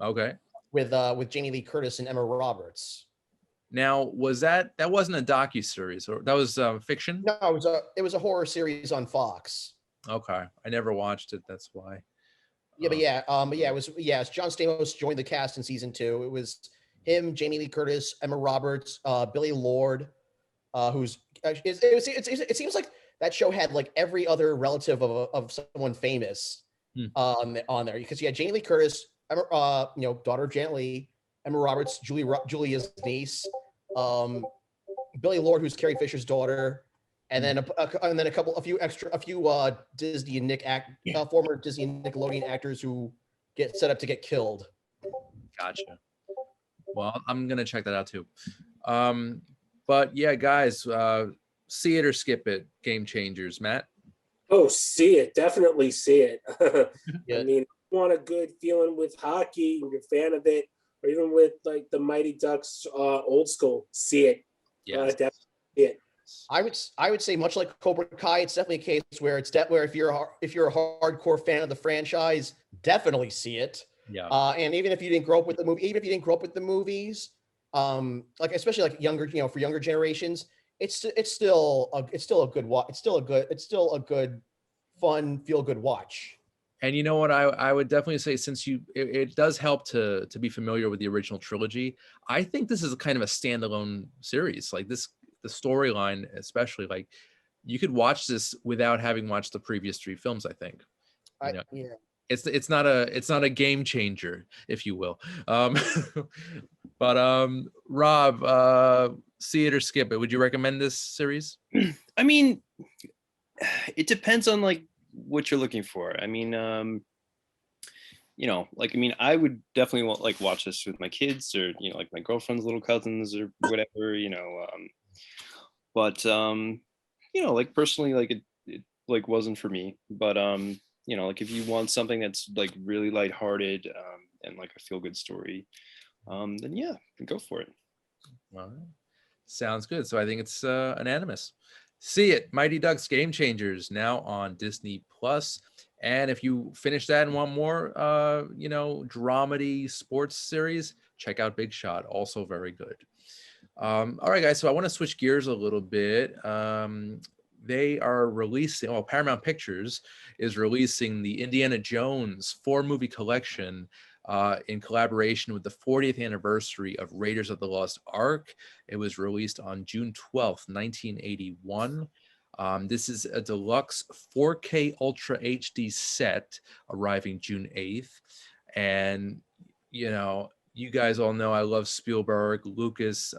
Okay. With Jamie Lee Curtis and Emma Roberts. Now, that wasn't a docuseries, or that was fiction? No, it was a horror series on Fox. Okay, I never watched it. That's why. It's John Stamos joined the cast in season 2. It was him, Jamie Lee Curtis, Emma Roberts, Billy Lord, it seems like that show had like every other relative of someone famous on there because you had Jamie Lee Curtis, Emma, daughter of Janet Leigh, Emma Roberts, Julia's niece, Billy Lord, who's Carrie Fisher's daughter, and then a few Disney and former Disney and Nickelodeon actors who get set up to get killed. Gotcha. Well, I'm gonna check that out too. But yeah, guys, see it or skip it. Game Changers, Matt. Oh, see it. Definitely see it. Yeah. I mean, if you want a good feeling with hockey and you're a fan of it, or even with like the Mighty Ducks old school, see it. Yes. Definitely it. I would say much like Cobra Kai, it's definitely a case where where if you're a hardcore fan of the franchise, definitely see it. Yeah. And even if you didn't grow up with the movie, even if you didn't grow up with the movies, like especially like younger, for younger generations, it's still a good watch. It's still a good fun feel good watch. And you know what? I would definitely say, since it does help to be familiar with the original trilogy. I think this is a kind of a standalone series. Like this, the storyline, especially, like you could watch this without having watched the previous three films. I think, you know, Yeah. it's not a game changer, if you will. But Rob, see it or skip it. Would you recommend this series? I mean, it depends on like what you're looking for. I mean, like, I mean, I would definitely watch this with my kids, or like my girlfriend's little cousins or whatever, but like personally, like it like wasn't for me. But like if you want something that's like really lighthearted, and like a feel good story, then yeah, go for it. All right. Sounds good. So I think it's unanimous. See it, Mighty Ducks Game Changers, now on Disney Plus. And if you finish that and want more, dramedy sports series, check out Big Shot. Also very good. All right, guys. So I want to switch gears a little bit. They are releasing, Paramount Pictures is releasing the Indiana Jones 4-movie collection in collaboration with the 40th anniversary of Raiders of the Lost Ark. It was released on June 12th, 1981. This is a deluxe 4K Ultra HD set arriving June 8th. And, you guys all know I love Spielberg, Lucas.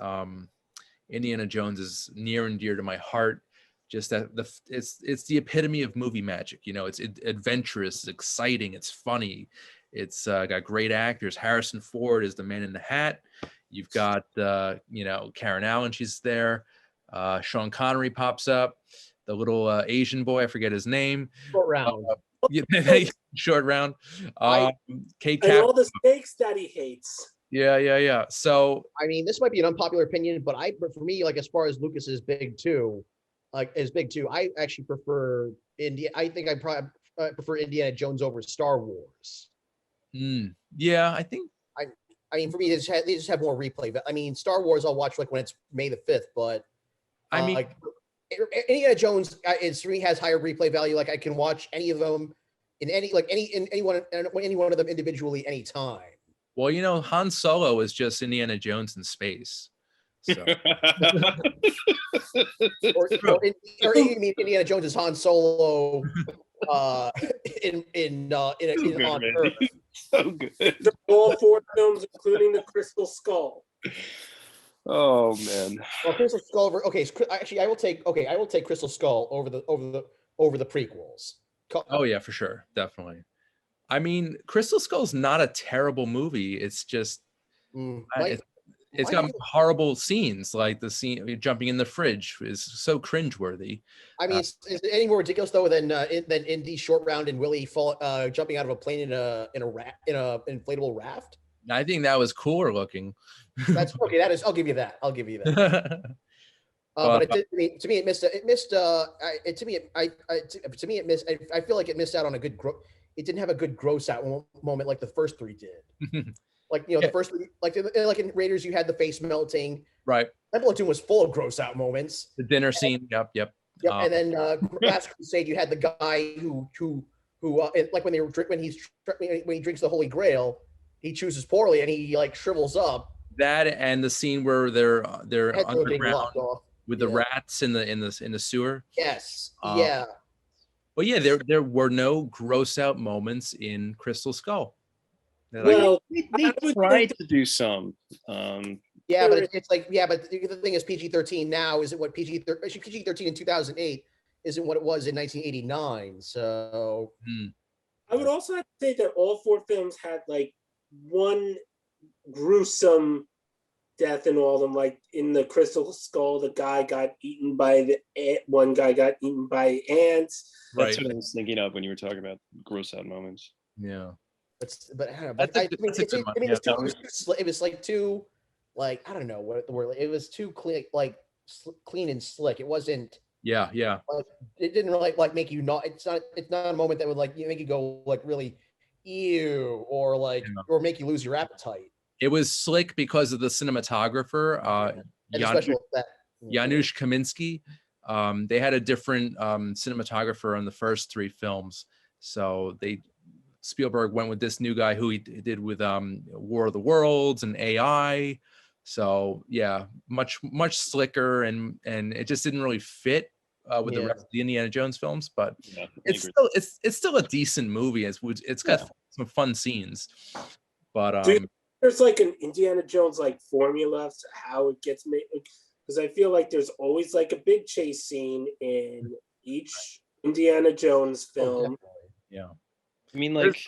Indiana Jones is near and dear to my heart. Just that it's the epitome of movie magic. It's adventurous, it's exciting, it's funny. It's got great actors. Harrison Ford is the man in the hat. You've got Karen Allen, she's there. Sean Connery pops up. The little Asian boy, I forget his name. Short round. Short round. Kate And Cap. all the steaks that he hates. Yeah. So I mean, this might be an unpopular opinion, but for me, like as far as Lucas is big too, I actually prefer India. I think I probably prefer Indiana Jones over Star Wars. Yeah, I think. I mean, for me, they just have more replay. But I mean, Star Wars I'll watch like when it's May the 5th, but I mean, like Indiana Jones for me has higher replay value. Like I can watch any of them in any one of them individually anytime. Well, Han Solo is just Indiana Jones in space. So. or you mean Indiana Jones is Han Solo on Earth. So good. All 4 films, including the Crystal Skull. Oh man. Well, Crystal Skull. Okay, actually, I will take Crystal Skull over the prequels. Oh yeah, for sure, definitely. I mean, Crystal Skull's not a terrible movie. It's just it's got horrible scenes, like the scene jumping in the fridge is so cringeworthy. I mean, is it any more ridiculous though than Indy Short Round and Willie jumping out of a plane in a inflatable raft? I think that was cooler looking. That's okay. I'll give you that. But to me, it missed. I feel like it missed out on a good growth. It didn't have a good gross out moment like the first 3 did. Like the first 3, like in Raiders, you had the face melting. Right. Temple of Doom was full of gross out moments. The dinner scene. Yep. And then Last Crusade, you had the guy who like when he drinks the Holy Grail, he chooses poorly and he like shrivels up. That and the scene where they're underground with the rats in the sewer. Yes. Yeah. Well, yeah, there were no gross out moments in Crystal Skull. Well, they tried to do some. Yeah, but it's like, but the thing is, PG-13 now isn't what PG-13 in 2008 isn't what it was in 1989. So I would also have to say that all 4 films had like one gruesome death in all of them. Like in the Crystal Skull, the guy got eaten by one guy got eaten by ants. That's what I was thinking of when you were talking about gross out moments. Yeah. But I don't know. It was like too, like, I don't know what the word. It was too clear. Like clean and slick. It wasn't. Yeah, yeah. It didn't really like make you not. It's not a moment that would like make you go like really ew or like Yeah. or make you lose your appetite. It was slick because of the cinematographer, And the special effect. Janusz Kaminski. They had a different cinematographer on the first 3 films, so Spielberg went with this new guy who he did with War of the Worlds and AI. So yeah, much slicker, and it just didn't really fit with the rest of the Indiana Jones films, but Yeah, it's still a decent movie. It's got some fun scenes, but there's like an Indiana Jones like formula to how it gets made, because I feel like there's always like a big chase scene in each Indiana Jones film. Yeah, I mean, like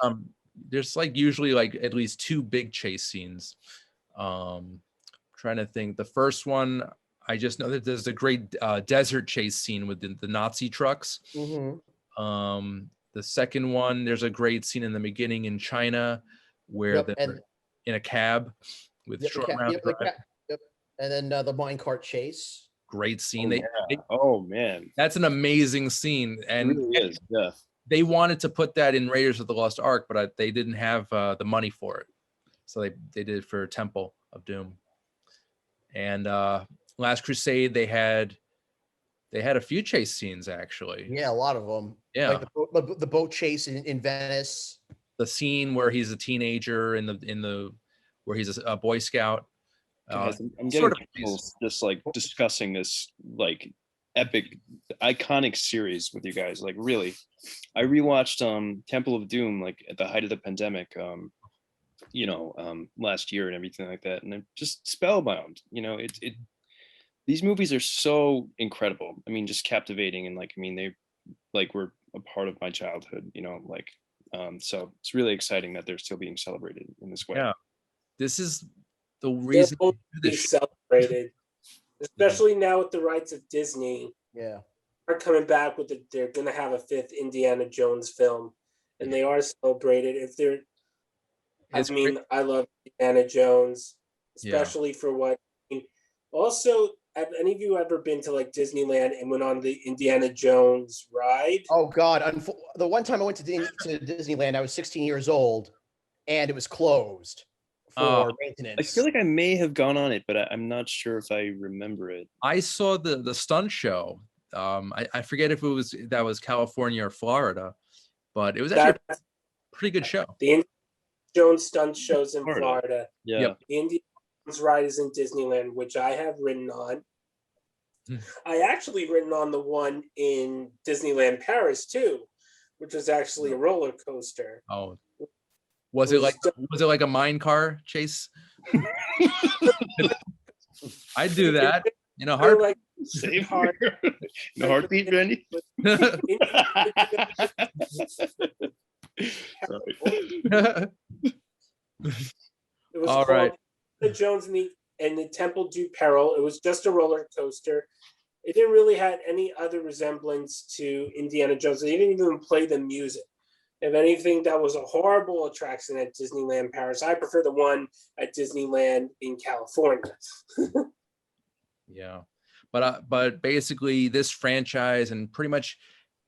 there's like usually like at least 2 big chase scenes. Trying to think. The first one, I just know that there's a great desert chase scene with the Nazi trucks. The second one, there's a great scene in the beginning in China where they're in a cab with short round drive. And then the minecart chase. Great scene. Oh man, that's an amazing scene, and it really is. Yeah, they wanted to put that in Raiders of the Lost Ark, but they didn't have the money for it, so they did it for Temple of Doom. And Last Crusade, they had a few chase scenes actually. Yeah, a lot of them. Yeah, like the boat chase in Venice. The scene where he's a teenager in the where he's a Boy Scout. Guys, I'm getting just like discussing this like epic, iconic series with you guys. Like really, I rewatched Temple of Doom like at the height of the pandemic. Last year and everything like that, and I'm just spellbound. These movies are so incredible. I mean, just captivating, and they like were a part of my childhood. So it's really exciting that they're still being celebrated in this way. Yeah, this is the reason to be celebrated, especially now with the rights of Disney. Yeah, are coming back with they're going to have a 5th Indiana Jones film, and they are celebrated. If they're I love Indiana Jones, especially for what. Also, have any of you ever been to like Disneyland and went on the Indiana Jones ride? Oh God! The one time I went to Disneyland, I was 16 years old, and it was closed for maintenance. I feel like I may have gone on it, but I'm not sure if I remember it. I saw the stunt show. I forget if that was California or Florida, but it was actually a pretty good show. The Indiana Jones stunt shows in Florida. Yeah. Yep. The Indiana Jones ride is in Disneyland, which I have ridden on. I actually ridden on the one in Disneyland Paris too, which was actually a roller coaster. Oh, was it like a mine car chase? I'd do that in a heartbeat. Like, same heart. In a heartbeat, Randy. It was all called right. The Jones and the Temple du Peril. It was just a roller coaster. It didn't really have any other resemblance to Indiana Jones. They didn't even play the music. If anything, that was a horrible attraction at Disneyland Paris. I prefer the one at Disneyland in California. Yeah, but basically this franchise and pretty much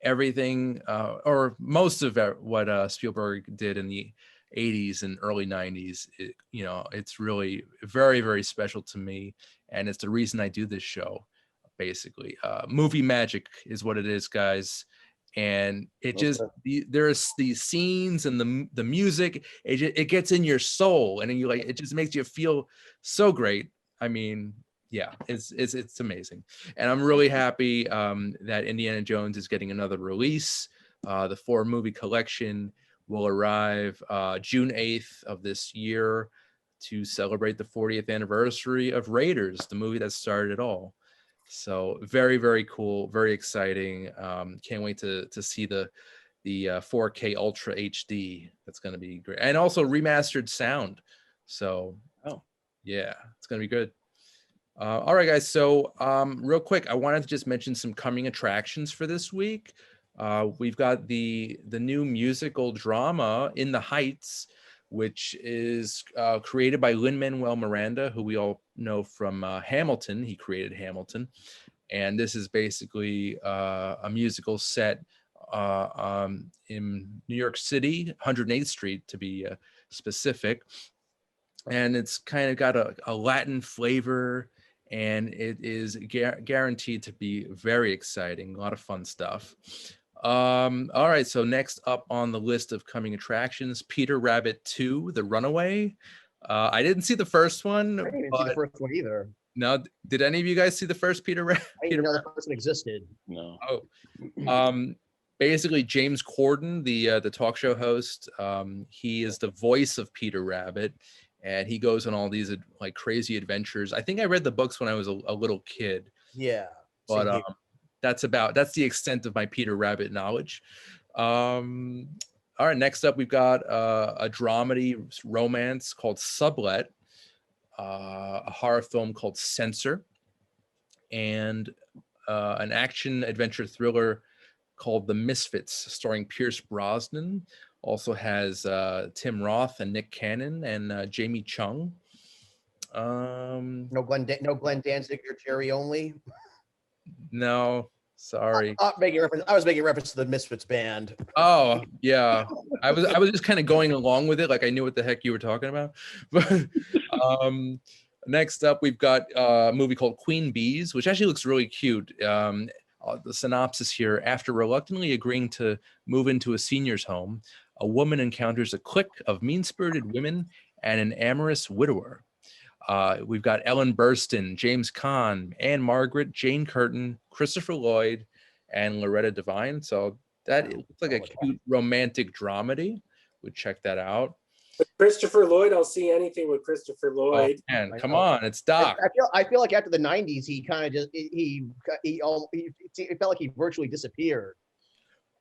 everything or most of what Spielberg did in the 80s and early 90s, it's really very, very special to me, and it's the reason I do this show. Basically, movie magic is what it is, guys. And it just there's these scenes and the music, it gets in your soul, and then it just makes you feel so great. I mean, yeah, it's amazing, and I'm really happy that Indiana Jones is getting another release. The 4-movie collection will arrive June 8th of this year to celebrate the 40th anniversary of Raiders, the movie that started it all. So very, very cool, very exciting. Can't wait to see the 4K Ultra HD. That's going to be great, and also remastered sound. So yeah, it's going to be good. All right, guys. So real quick, I wanted to just mention some coming attractions for this week. We've got the new musical drama In the Heights, which is created by Lin-Manuel Miranda, who we all know from Hamilton. He created Hamilton, and this is basically a musical set in New York City, 108th Street to be specific. And it's kind of got a Latin flavor, and it is guaranteed to be very exciting. A lot of fun stuff. All right, so next up on the list of coming attractions, Peter Rabbit 2, The Runaway. I didn't see the first one. I didn't even see the first one either. No, did any of you guys see the first Peter Rabbit? I didn't know the first one existed. No. Oh, basically James Corden, the talk show host, he is the voice of Peter Rabbit, and he goes on all these like crazy adventures. I think I read the books when I was a little kid. Yeah. But that's the extent of my Peter Rabbit knowledge. All right, next up we've got a dramedy romance called Sublet, a horror film called Censor, and an action adventure thriller called The Misfits, starring Pierce Brosnan. Also has Tim Roth and Nick Cannon and Jamie Chung. No Glenn Danzig or Jerry Only. No, sorry. I was making reference to the Misfits band. Oh yeah, I was just kind of going along with it, like I knew what the heck you were talking about. But next up, we've got a movie called Queen Bees, which actually looks really cute. The synopsis here: after reluctantly agreeing to move into a senior's home, a woman encounters a clique of mean-spirited women and an amorous widower. We've got Ellen Burstyn, James Caan, Anne Margaret, Jane Curtin, Christopher Lloyd, and Loretta Devine. So it looks like a cute romantic dramedy. We'd check that out. With Christopher Lloyd, I'll see anything with Christopher Lloyd. Oh, man, come on, it's Doc. I feel like after the '90s, he kind of just it felt like he virtually disappeared.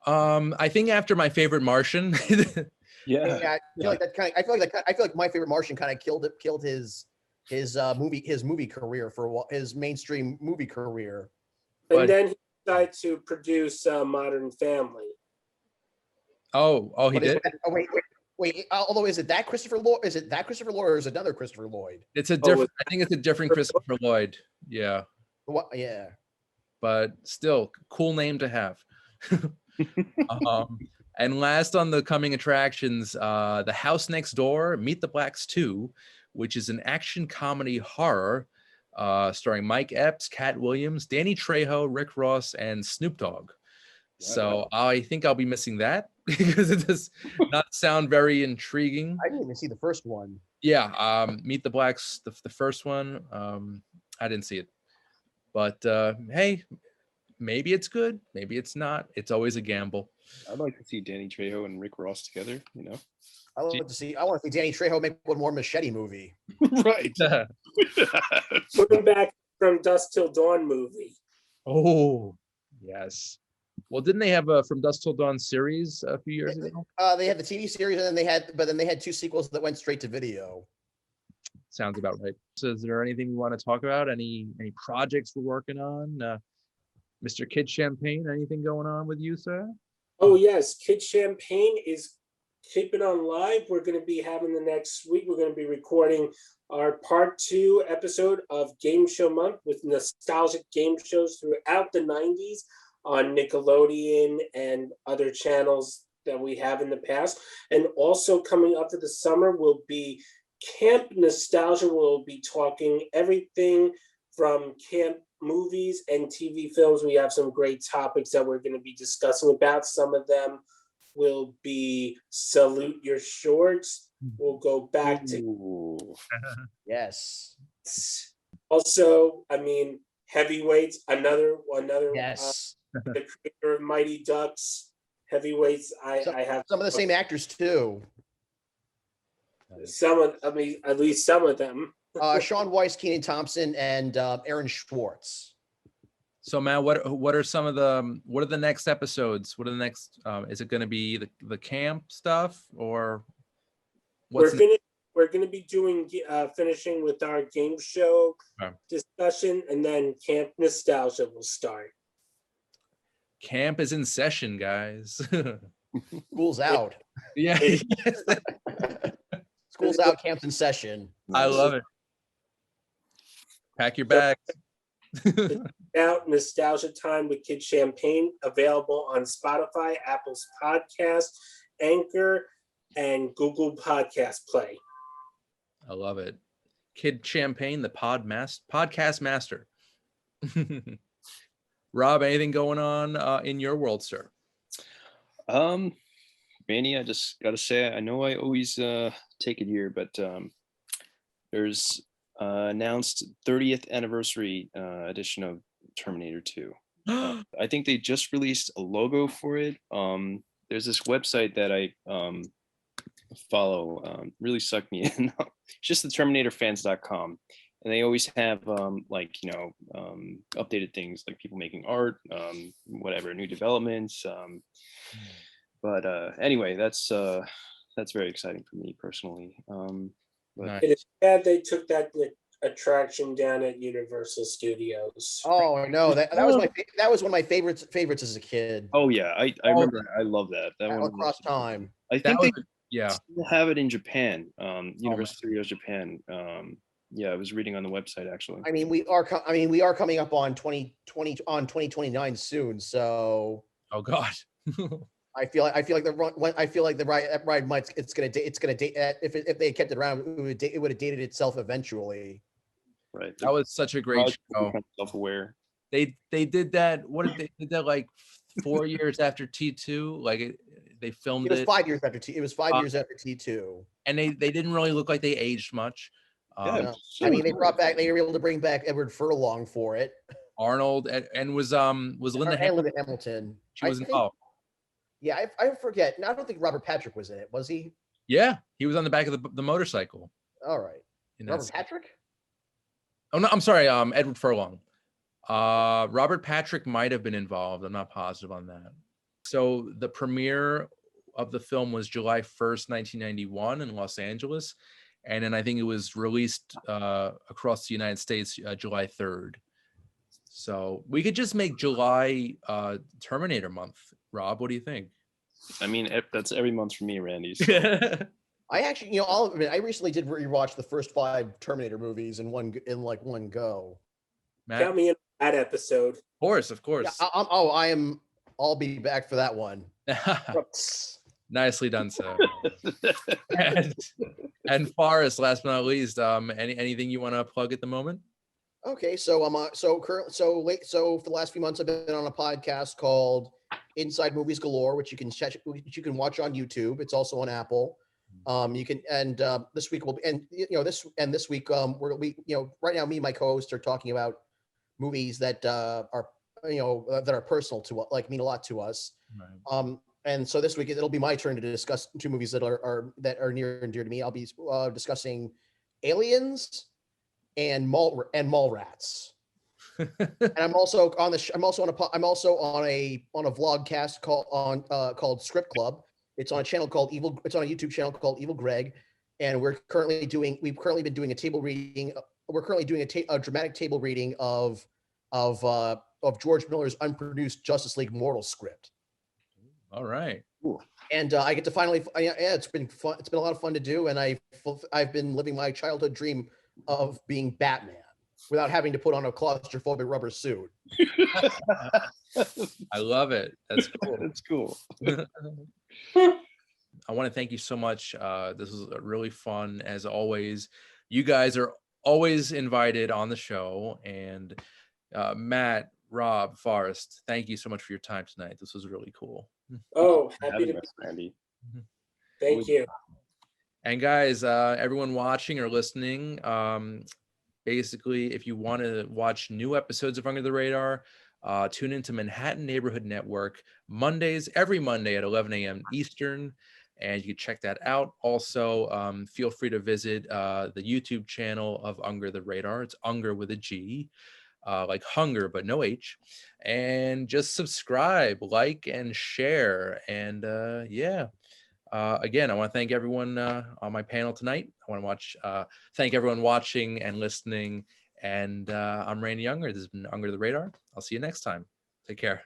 I think after My Favorite Martian. I feel like My Favorite Martian kind of killed his movie career his mainstream movie career. And then he decided to produce Modern Family. Oh, he did. Wait. Although, is it that Christopher Lloyd? Is it that Christopher Lloyd, or is it another Christopher Lloyd? It's a different. I think it's a different Christopher Lloyd. Yeah. What? Yeah. But still, cool name to have. And last on the coming attractions, The House Next Door, Meet the Blacks 2, which is an action comedy horror starring Mike Epps, Cat Williams, Danny Trejo, Rick Ross, and Snoop Dogg. So I think I'll be missing that because it does not sound very intriguing. I didn't even see the first one. Yeah, Meet the Blacks, the first one. I didn't see it. But hey, maybe it's good, maybe it's not. It's always a gamble. I'd like to see Danny Trejo and Rick Ross together, I want to see Danny Trejo make one more Machete movie. Right. Putting back From Dusk Till Dawn movie. Oh, yes. Well, didn't they have a From Dusk Till Dawn series a few years ago? They had the TV series, and then they had two sequels that went straight to video. Sounds about right. So is there anything you want to talk about? Any projects we're working on? Mr. Kid Champagne, anything going on with you, sir? Oh yes, Kid Champagne is keeping on live. We're going to be having the next week. We're going to be recording our part 2 episode of Game Show Month with nostalgic game shows throughout the 90s on Nickelodeon and other channels that we have in the past. And also coming up for the summer will be Camp Nostalgia. We'll be talking everything from camp movies and TV films. We have some great topics that we're going to be discussing about. Some of them will be Salute Your Shorts. We'll go back to Yes. Also, Heavyweights, another Yes. the creator of Mighty Ducks. Heavyweights, I have some of the same actors too. At least some of them. Sean Weiss, Kenan Thompson, and Aaron Schwartz. So, Matt, what are the next episodes? What are the next? Is it going to be the camp stuff, or We're going to be doing finishing with our game show discussion, and then Camp Nostalgia will start. Camp is in session, guys. School's out. Yeah. School's out. Camp's in session. I love it. Pack your bags. Out Nostalgia Time with Kid Champagne, available on Spotify, Apple's Podcast, Anchor, and Google Podcast Play. I love it. Kid Champagne, the podcast master. Rob, anything going on in your world, sir? Randy, I just gotta say, I know I always take it here, but there's announced 30th anniversary edition of Terminator 2. I think they just released a logo for it. There's this website that I follow, really sucked me in. It's just the terminatorfans.com, and they always have updated things, like people making art, whatever, new developments. But anyway, that's very exciting for me personally. Nice. It is sad they took that attraction down at Universal Studios. Oh no, that was that was one of my favorites as a kid. Oh yeah, I remember. I love that. That one Across Time. I think they yeah. still have it in Japan. Universal Studios Japan. Yeah, I was reading on the website actually. I mean, we are coming up on 2029 soon. So. Oh God. I feel like the ride might it's gonna date if they kept it around, it would have dated itself eventually. Right. That was such a great show. Self-aware. They did that. What did they did that like 4 years after T2? Like they filmed it. It was 5 years after T. It was 5 years after T2. And they didn't really look like they aged much. No. I mean, they were able to bring back Edward Furlong for it. Arnold and was Linda Hamilton. She was involved. Yeah, I forget. No, I don't think Robert Patrick was in it. Was he? Yeah, he was on the back of the motorcycle. All right. Robert Patrick? Oh no, I'm sorry. Edward Furlong. Robert Patrick might have been involved. I'm not positive on that. So the premiere of the film was July 1st, 1991 in Los Angeles. And then I think it was released across the United States July 3rd. So we could just make July Terminator month. Rob, what do you think? I mean, that's every month for me, Randy. So. I actually, I recently did rewatch the first 5 Terminator movies in one go. Matt? Count me in that episode. Of course. Yeah, I'll be back for that one. Nicely done, so. and Forrest, last but not least, anything you want to plug at the moment? Okay, so for the last few months I've been on a podcast called Inside Movies Galore, which you can watch on YouTube. It's also on Apple. This week this week right now me and my co-host are talking about movies that are personal to us, like mean a lot to us. Right. And so this week it'll be my turn to discuss 2 movies that are near and dear to me. I'll be discussing Aliens and Mallrats. And I'm also on a vlogcast called Script Club. It's on a channel called Evil. It's on a YouTube channel called Evil Greg, and we've currently been doing a table reading. We're currently doing a dramatic table reading of George Miller's unproduced Justice League Mortal script. All right. Ooh. And I get to finally, it's been fun. It's been a lot of fun to do, and I've been living my childhood dream of being Batman without having to put on a claustrophobic rubber suit. I love it. That's cool. That's cool. I want to thank you so much. This was really fun as always. You guys are always invited on the show. And Matt, Rob, Forrest, thank you so much for your time tonight. This was really cool. Oh, happy to be Randy. Thank you. And guys, everyone watching or listening, basically, if you want to watch new episodes of Under the Radar, tune into Manhattan Neighborhood Network every Monday at 11 a.m. Eastern, and you can check that out. Also, feel free to visit the YouTube channel of Unger the Radar. It's Unger with a G, like hunger, but no H. And just subscribe, like, and share. And again, I want to thank everyone on my panel tonight. I want to thank everyone watching and listening. And I'm Randy Unger. This has been Unger the Radar. I'll see you next time. Take care.